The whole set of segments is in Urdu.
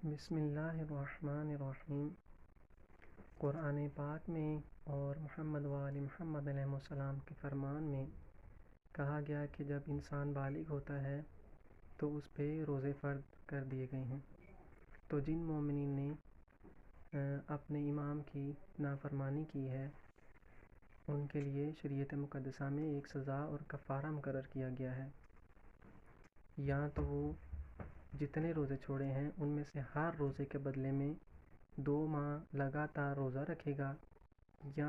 بسم اللہ الرحمن الرحیم۔ قرآن پاک میں اور محمد وآل محمد علیہ السلام کے فرمان میں کہا گیا کہ جب انسان بالغ ہوتا ہے تو اس پہ روزے فرض کر دیے گئے ہیں۔ تو جن مومنین نے اپنے امام کی نافرمانی کی ہے ان کے لیے شریعت مقدسہ میں ایک سزا اور کفارہ مقرر کیا گیا ہے۔ یا تو وہ جتنے روزے چھوڑے ہیں ان میں سے ہر روزے کے بدلے میں 2 ماہ لگاتار روزہ رکھے گا، یا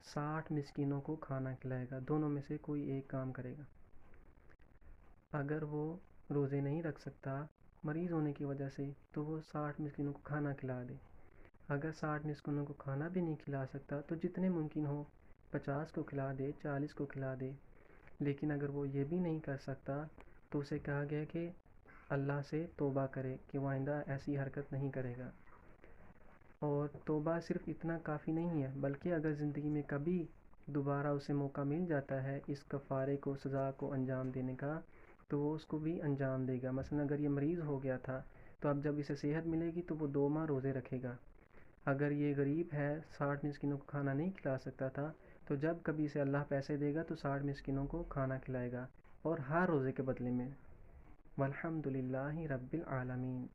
60 مسکینوں کو کھانا کھلائے گا، دونوں میں سے کوئی ایک کام کرے گا۔ اگر وہ روزے نہیں رکھ سکتا مریض ہونے کی وجہ سے تو وہ 60 مسکینوں کو کھانا کھلا دے۔ اگر 60 مسکینوں کو کھانا بھی نہیں کھلا سکتا تو جتنے ممکن ہو 50 کو کھلا دے، 40 کو کھلا دے۔ لیکن اگر وہ یہ بھی نہیں کر سکتا تو اسے کہا گیا کہ اللہ سے توبہ کرے کہ وہ آئندہ ایسی حرکت نہیں کرے گا۔ اور توبہ صرف اتنا کافی نہیں ہے، بلکہ اگر زندگی میں کبھی دوبارہ اسے موقع مل جاتا ہے اس کفارے کو، سزا کو انجام دینے کا، تو وہ اس کو بھی انجام دے گا۔ مثلا اگر یہ مریض ہو گیا تھا تو اب جب اسے صحت ملے گی تو وہ 2 ماہ روزے رکھے گا۔ اگر یہ غریب ہے، 60 مسکینوں کو کھانا نہیں کھلا سکتا تھا، تو جب کبھی اسے اللہ پیسے دے گا تو 60 مسکینوں کو کھانا کھلائے گا، اور ہر روزے کے بدلے میں۔ والحمد للہ رب العالمین۔